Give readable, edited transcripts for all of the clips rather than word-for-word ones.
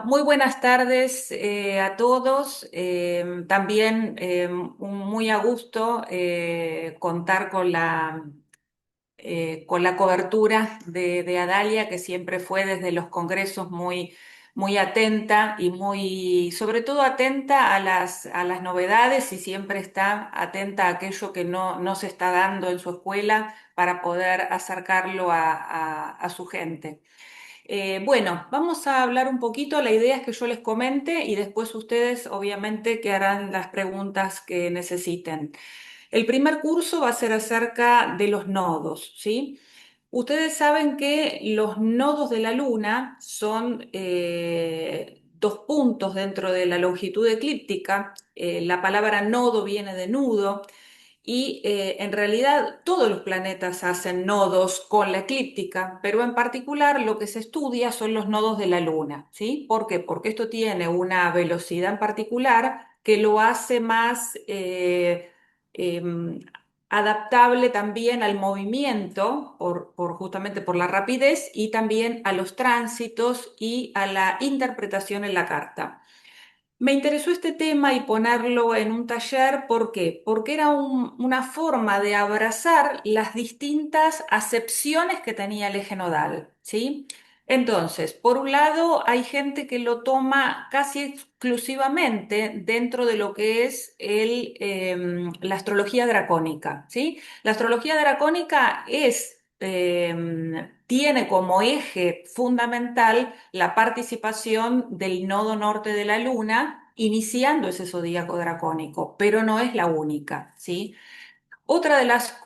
Muy buenas tardes a todos. También muy a gusto contar con la cobertura de Adalia, que siempre fue desde los congresos muy atenta y sobre todo atenta a a las novedades y siempre está atenta a aquello que no se está dando en su escuela para poder acercarlo a su gente. Bueno, vamos a hablar un poquito. La idea es que yo les comente y después ustedes obviamente que harán las preguntas que necesiten. El primer curso va a ser acerca de los nodos, ¿sí? Ustedes saben que los nodos de la Luna son dos puntos dentro de la longitud eclíptica. La palabra nodo viene de nudo y en realidad todos los planetas hacen nodos con la eclíptica, pero en particular lo que se estudia son los nodos de la Luna, ¿sí? ¿Por qué? Porque esto tiene una velocidad en particular que lo hace más em, adaptable también al movimiento, justamente por la rapidez, y también a los tránsitos y a la interpretación en la carta. Me interesó este tema y ponerlo en un taller, ¿por qué? Porque era una forma de abrazar las distintas acepciones que tenía el eje nodal, ¿sí? Entonces, por un lado, hay gente que lo toma casi exclusivamente dentro de lo que es la astrología dracónica, ¿sí? La astrología dracónica tiene como eje fundamental la participación del nodo norte de la Luna, iniciando ese zodíaco dracónico, pero no es la única, ¿sí? Otra de las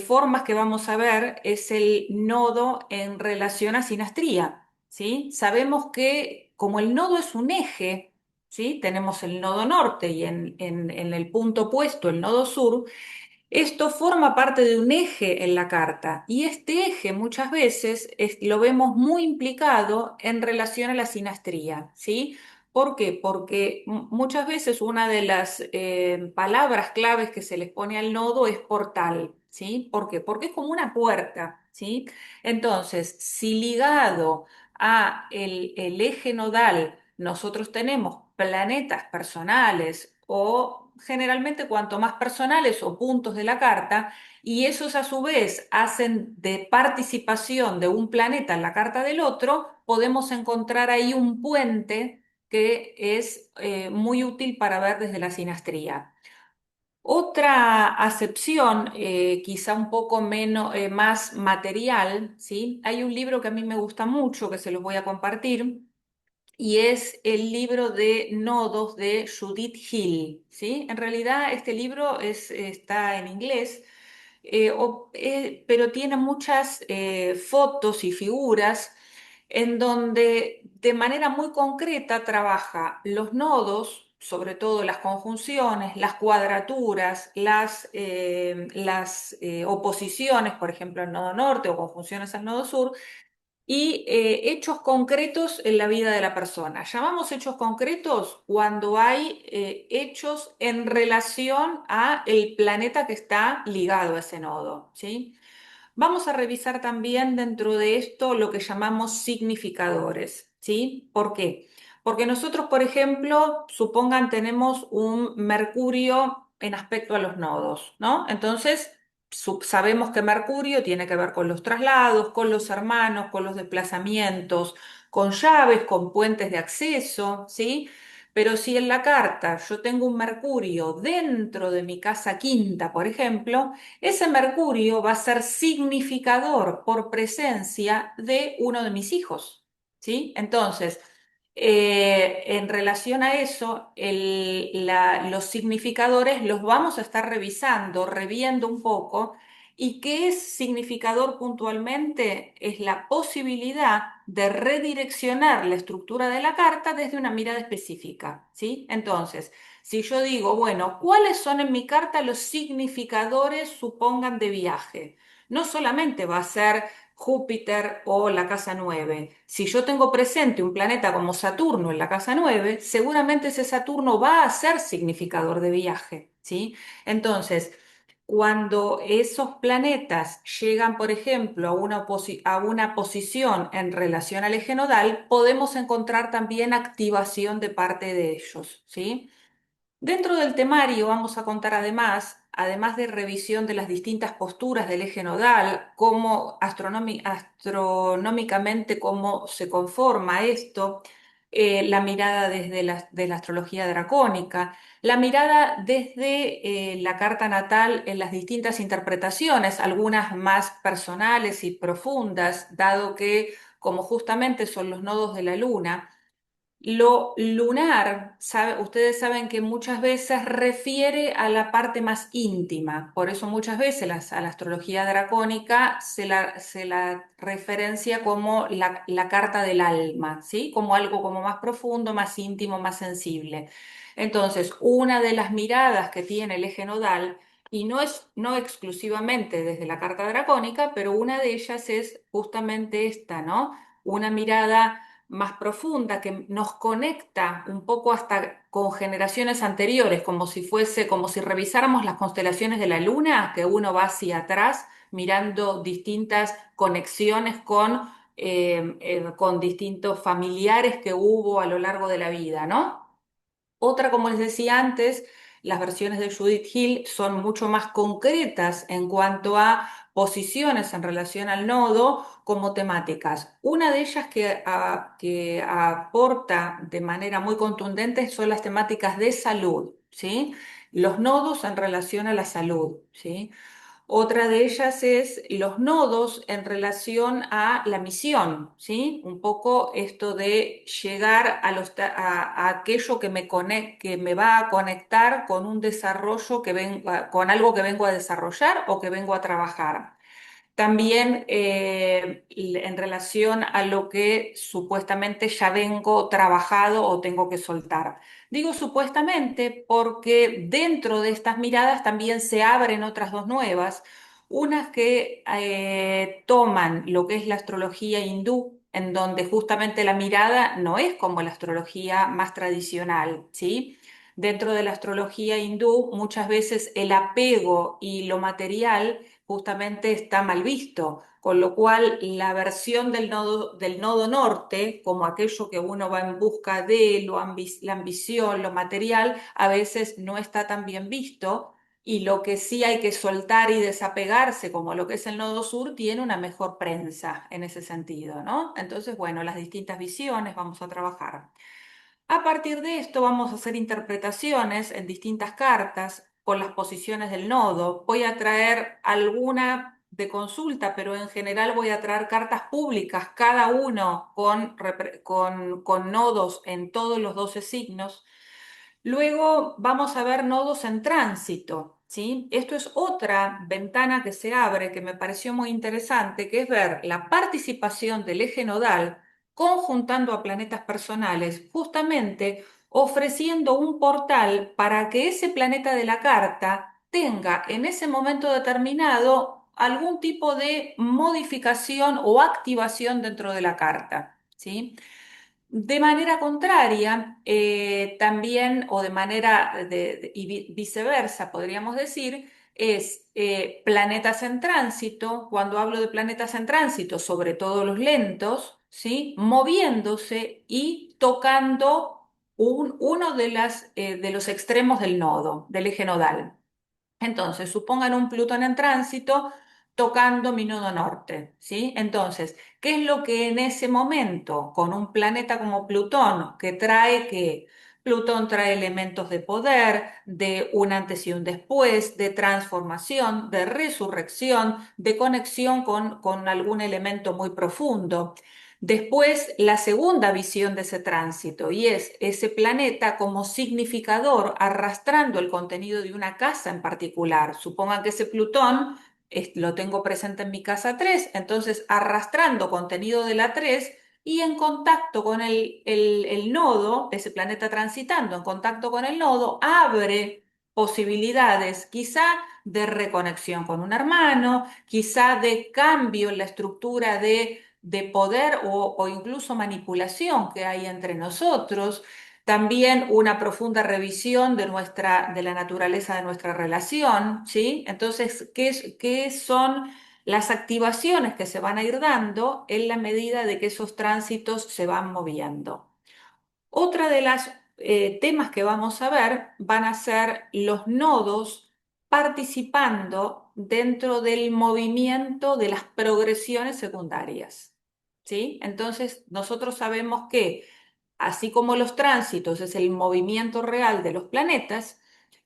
formas que vamos a ver es el nodo en relación a sinastría, ¿sí? Sabemos que como el nodo es un eje, ¿sí? Tenemos el nodo norte y en el punto opuesto el nodo sur. Esto forma parte de un eje en la carta y este eje muchas veces lo vemos muy implicado en relación a la sinastría, ¿sí? ¿Por qué? Porque muchas veces una de las palabras claves que se les pone al nodo es portal, ¿sí? ¿Por qué? Porque es como una puerta, ¿sí? Entonces, si ligado a el eje nodal nosotros tenemos planetas personales o generalmente cuanto más personales o puntos de la carta, y esos a su vez hacen de participación de un planeta en la carta del otro, podemos encontrar ahí un puente que es muy útil para ver desde la sinastría. Otra acepción, quizá un poco menos, más material, ¿sí? Hay un libro que a mí me gusta mucho, que se los voy a compartir, y es el libro de nodos de Judith Hill, ¿sí? En realidad este libro está en inglés, pero tiene muchas fotos y figuras en donde de manera muy concreta trabaja los nodos, sobre todo las conjunciones, las cuadraturas, las oposiciones, por ejemplo, al nodo norte o conjunciones al nodo sur, y hechos concretos en la vida de la persona. Llamamos hechos concretos cuando hay hechos en relación a el planeta que está ligado a ese nodo, ¿sí? Vamos a revisar también dentro de esto lo que llamamos significadores, ¿sí? ¿Por qué? Porque nosotros, por ejemplo, supongan tenemos un Mercurio en aspecto a los nodos, ¿no? Entonces, sabemos que Mercurio tiene que ver con los traslados, con los hermanos, con los desplazamientos, con llaves, con puentes de acceso, ¿sí? Pero si en la carta yo tengo un Mercurio dentro de mi casa quinta, por ejemplo, ese Mercurio va a ser significador por presencia de uno de mis hijos, ¿sí? Entonces, en relación a eso, los significadores los vamos a estar revisando, reviendo un poco. ¿Y qué es significador puntualmente? Es la posibilidad de redireccionar la estructura de la carta desde una mirada específica, ¿sí? Entonces, si yo digo, bueno, ¿cuáles son en mi carta los significadores, supongan, de viaje? No solamente va a ser Júpiter o la casa 9. Si yo tengo presente un planeta como Saturno en la casa 9, seguramente ese Saturno va a ser significador de viaje, ¿sí? Entonces, cuando esos planetas llegan, por ejemplo, a una posición en relación al eje nodal, podemos encontrar también activación de parte de ellos, ¿sí? Dentro del temario vamos a contar además de revisión de las distintas posturas del eje nodal, cómo astronómicamente cómo se conforma esto, la mirada desde de la astrología dracónica, la mirada desde la carta natal en las distintas interpretaciones, algunas más personales y profundas, dado que como justamente son los nodos de la luna, lo lunar, ustedes saben que muchas veces refiere a la parte más íntima, por eso muchas veces a la astrología dracónica se la referencia como la carta del alma, ¿sí? Como algo como más profundo, más íntimo, más sensible. Entonces, una de las miradas que tiene el eje nodal, y no exclusivamente desde la carta dracónica, pero una de ellas es justamente esta, ¿no? Una mirada más profunda que nos conecta un poco hasta con generaciones anteriores, como si fuese, como si revisáramos las constelaciones de la luna, que uno va hacia atrás mirando distintas conexiones con distintos familiares que hubo a lo largo de la vida, ¿no? Otra, como les decía antes, las versiones de Judith Hill son mucho más concretas en cuanto a posiciones en relación al nodo como temáticas. Una de ellas que aporta de manera muy contundente son las temáticas de salud, ¿sí? Los nodos en relación a la salud, ¿sí? Otra de ellas es los nodos en relación a la misión, ¿sí? Un poco esto de llegar a aquello que me va a conectar con un desarrollo con algo que vengo a desarrollar o que vengo a trabajar. También en relación a lo que supuestamente ya vengo trabajado o tengo que soltar. Digo supuestamente porque dentro de estas miradas también se abren otras dos nuevas, unas que toman lo que es la astrología hindú, en donde justamente la mirada no es como la astrología más tradicional, ¿sí? Dentro de la astrología hindú, muchas veces el apego y lo material justamente está mal visto, con lo cual la versión del nodo norte, como aquello que uno va en busca de la ambición, lo material, a veces no está tan bien visto. Y lo que sí hay que soltar y desapegarse, como lo que es el nodo sur, tiene una mejor prensa en ese sentido, ¿no? Entonces, bueno, las distintas visiones vamos a trabajar. A partir de esto vamos a hacer interpretaciones en distintas cartas con las posiciones del nodo. Voy a traer alguna de consulta, pero en general voy a traer cartas públicas, cada uno con nodos en todos los 12 signos. Luego vamos a ver nodos en tránsito, ¿sí? Esto es otra ventana que se abre que me pareció muy interesante, que es ver la participación del eje nodal conjuntando a planetas personales, justamente ofreciendo un portal para que ese planeta de la carta tenga en ese momento determinado algún tipo de modificación o activación dentro de la carta, ¿sí? De manera contraria, también, o de manera y viceversa, podríamos decir, es planetas en tránsito. Cuando hablo de planetas en tránsito, sobre todo los lentos, ¿sí? Moviéndose y tocando uno de los extremos del nodo, del eje nodal. Entonces, supongan un Plutón en tránsito tocando mi nodo norte, ¿sí? Entonces, ¿qué es lo que en ese momento, con un planeta como Plutón, que Plutón trae elementos de poder, de un antes y un después, de transformación, de resurrección, de conexión con algún elemento muy profundo? Después, la segunda visión de ese tránsito, y es ese planeta como significador arrastrando el contenido de una casa en particular. Supongan que ese Plutón lo tengo presente en mi casa 3, entonces arrastrando contenido de la 3 y en contacto con el nodo, ese planeta transitando en contacto con el nodo, abre posibilidades quizá de reconexión con un hermano, quizá de cambio en la estructura de poder o incluso manipulación que hay entre nosotros. También una profunda revisión de la naturaleza de nuestra relación, ¿sí? Entonces, ¿qué son las activaciones que se van a ir dando en la medida de que esos tránsitos se van moviendo? Otra de las temas que vamos a ver van a ser los nodos participando dentro del movimiento de las progresiones secundarias, ¿sí? Entonces, nosotros sabemos que así como los tránsitos es el movimiento real de los planetas,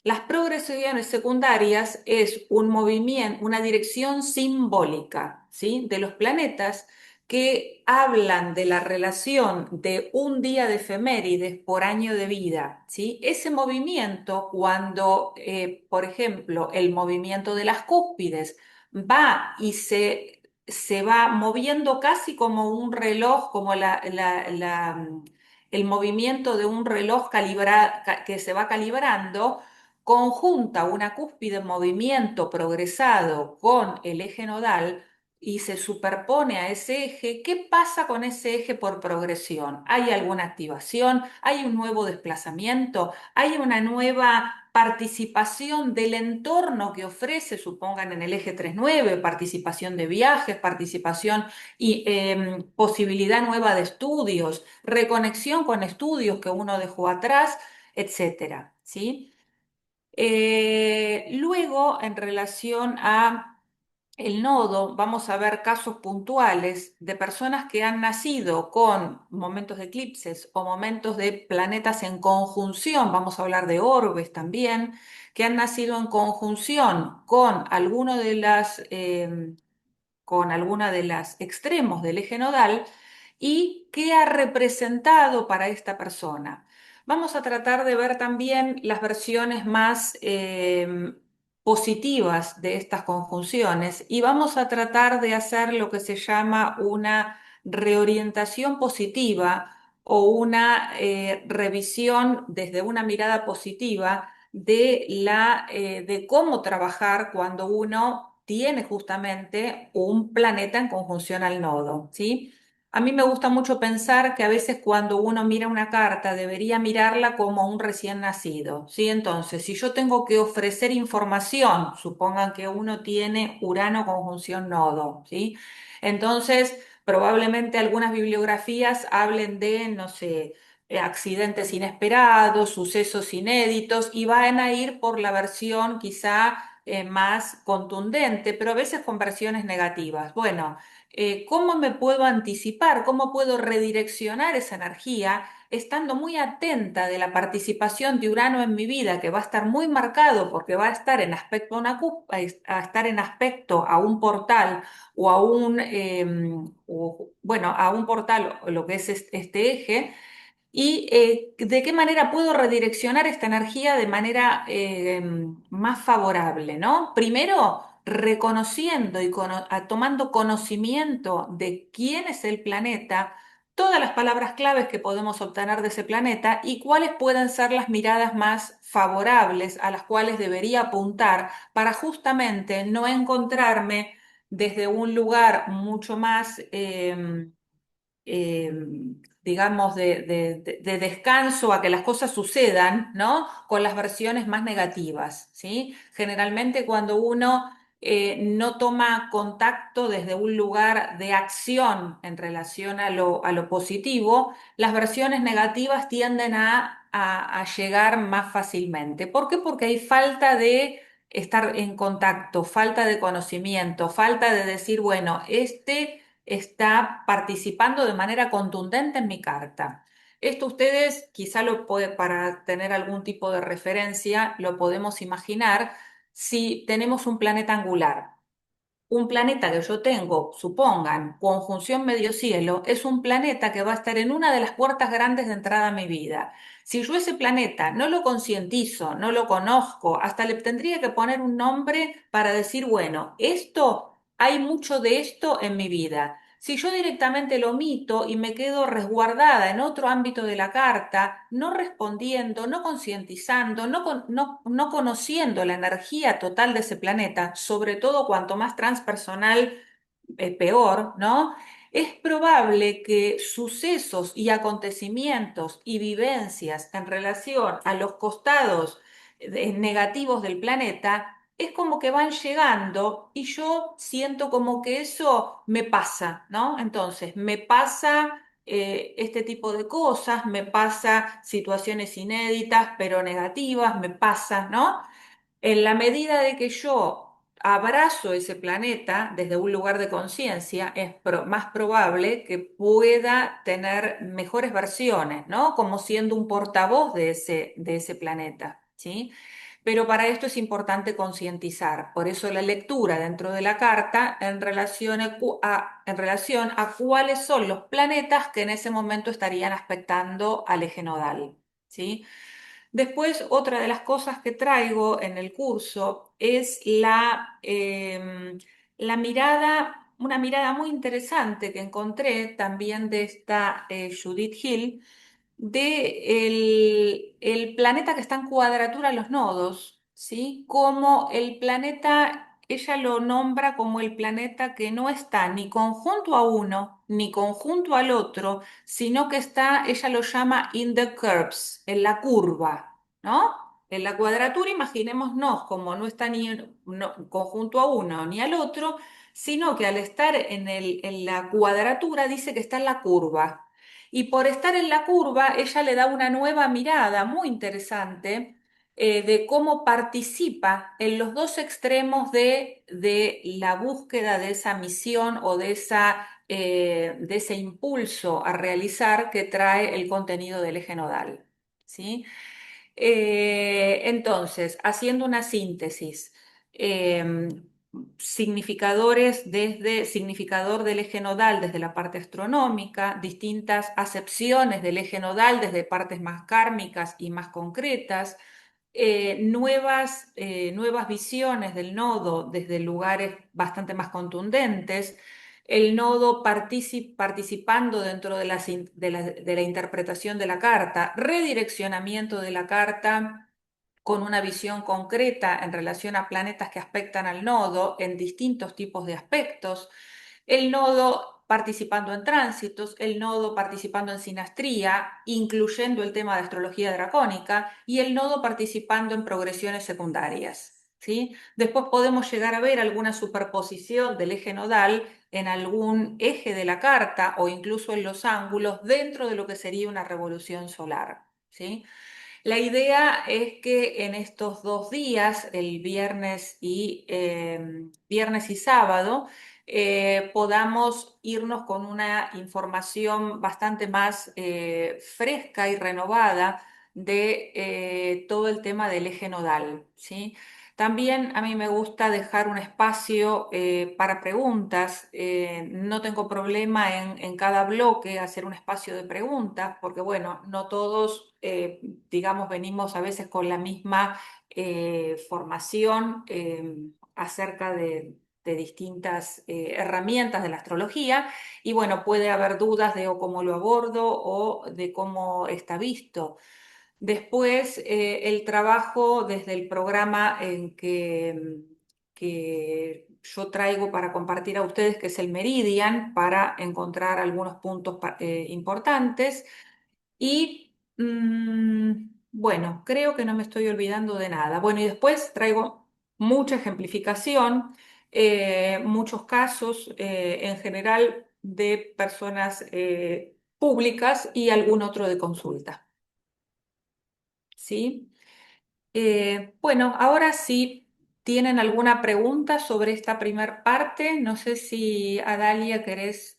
las progresiones secundarias es un movimiento, una dirección simbólica, ¿sí? De los planetas que hablan de la relación de un día de efemérides por año de vida, ¿sí? Ese movimiento, cuando, por ejemplo, el movimiento de las cúspides va y se va moviendo casi como un reloj, como el movimiento de un reloj que se va calibrando, conjunta una cúspide en movimiento progresado con el eje nodal y se superpone a ese eje. ¿Qué pasa con ese eje por progresión? ¿Hay alguna activación? ¿Hay un nuevo desplazamiento? ¿Hay una nueva participación del entorno que ofrece, supongan en el eje 3-9, participación de viajes, participación y posibilidad nueva de estudios, reconexión con estudios que uno dejó atrás, etcétera, ¿sí? Luego, en relación a el nodo, vamos a ver casos puntuales de personas que han nacido con momentos de eclipses o momentos de planetas en conjunción, vamos a hablar de orbes también, que han nacido en conjunción con alguna de las extremos del eje nodal y qué ha representado para esta persona. Vamos a tratar de ver también las versiones más positivas de estas conjunciones y vamos a tratar de hacer lo que se llama una reorientación positiva o una revisión desde una mirada positiva de cómo trabajar cuando uno tiene justamente un planeta en conjunción al nodo, ¿sí? A mí me gusta mucho pensar que a veces cuando uno mira una carta debería mirarla como un recién nacido, ¿sí? Entonces, si yo tengo que ofrecer información, supongan que uno tiene Urano conjunción nodo, ¿sí? Entonces, probablemente algunas bibliografías hablen de, no sé, accidentes inesperados, sucesos inéditos y van a ir por la versión quizá más contundente, pero a veces con versiones negativas. Bueno, ¿cómo me puedo anticipar? ¿Cómo puedo redireccionar esa energía estando muy atenta de la participación de Urano en mi vida, que va a estar muy marcado porque va a estar en aspecto a a estar en aspecto a un portal o a bueno, a un portal, lo que es este eje? ¿Y de qué manera puedo redireccionar esta energía de manera más favorable, ¿no? Primero, reconociendo y tomando conocimiento de quién es el planeta, todas las palabras claves que podemos obtener de ese planeta y cuáles pueden ser las miradas más favorables a las cuales debería apuntar para justamente no encontrarme desde un lugar mucho más eh, digamos, de descanso a que las cosas sucedan, ¿no? Con las versiones más negativas, ¿sí? Generalmente cuando uno no toma contacto desde un lugar de acción en relación a lo positivo, las versiones negativas tienden a llegar más fácilmente. ¿Por qué? Porque hay falta de estar en contacto, falta de conocimiento, falta de decir, bueno, este está participando de manera contundente en mi carta. Esto ustedes quizá para tener algún tipo de referencia, lo podemos imaginar si tenemos un planeta angular. Un planeta que yo tengo, supongan, conjunción medio cielo, es un planeta que va a estar en una de las puertas grandes de entrada a mi vida. Si yo ese planeta no lo concientizo, no lo conozco, hasta le tendría que poner un nombre para decir, bueno, hay mucho de esto en mi vida. Si yo directamente lo omito y me quedo resguardada en otro ámbito de la carta, no respondiendo, no concientizando, no conociendo la energía total de ese planeta, sobre todo cuanto más transpersonal, peor, ¿no? es probable que sucesos y acontecimientos y vivencias en relación a los costados negativos del planeta es como que van llegando y yo siento como que eso me pasa, ¿no? Entonces, me pasa este tipo de cosas, me pasa situaciones inéditas pero negativas, me pasa, ¿no? En la medida de que yo abrazo ese planeta desde un lugar de conciencia, es más probable que pueda tener mejores versiones, ¿no? Como siendo un portavoz de ese planeta, ¿sí? Pero para esto es importante concientizar. Por eso la lectura dentro de la carta en relación a cuáles son los planetas que en ese momento estarían aspectando al eje nodal, ¿sí? Después, otra de las cosas que traigo en el curso es la mirada, una mirada muy interesante que encontré también de esta Judith Hill, de el planeta que está en cuadratura a los nodos, ¿sí? Como el planeta, ella lo nombra como el planeta que no está ni conjunto a uno, ni conjunto al otro, sino que está, ella lo llama in the curves, en la curva, ¿no? En la cuadratura, imaginémonos como no está ni conjunto a uno ni al otro, sino que al estar en la cuadratura dice que está en la curva. Y por estar en la curva, ella le da una nueva mirada muy interesante de cómo participa en los dos extremos de la búsqueda de esa misión o de ese impulso a realizar que trae el contenido del eje nodal. ¿Sí? Entonces, haciendo una síntesis, eh, significadores desde significador del eje nodal desde la parte astronómica, distintas acepciones del eje nodal desde partes más kármicas y más concretas, nuevas visiones del nodo desde lugares bastante más contundentes, el nodo participando dentro de la interpretación de la carta, redireccionamiento de la carta con una visión concreta en relación a planetas que aspectan al nodo en distintos tipos de aspectos, el nodo participando en tránsitos, el nodo participando en sinastría, incluyendo el tema de astrología dracónica, y el nodo participando en progresiones secundarias. ¿Sí? Después podemos llegar a ver alguna superposición del eje nodal en algún eje de la carta o incluso en los ángulos dentro de lo que sería una revolución solar. ¿Sí? La idea es que en estos 2 días, el viernes y sábado, podamos irnos con una información bastante más fresca y renovada de todo el tema del eje nodal, ¿sí? También a mí me gusta dejar un espacio para preguntas. No tengo problema en cada bloque hacer un espacio de preguntas, porque bueno, no todos, digamos, venimos a veces con la misma formación acerca de distintas herramientas de la astrología y bueno, puede haber dudas de o cómo lo abordo o de cómo está visto. Después, el trabajo desde el programa que yo traigo para compartir a ustedes, que es el Meridian, para encontrar algunos puntos importantes. Y bueno, creo que no me estoy olvidando de nada. Bueno, y después traigo mucha ejemplificación, muchos casos en general de personas públicas y algún otro de consulta. ¿Sí? Bueno, ahora sí tienen alguna pregunta sobre esta primer parte. No sé si Adalia querés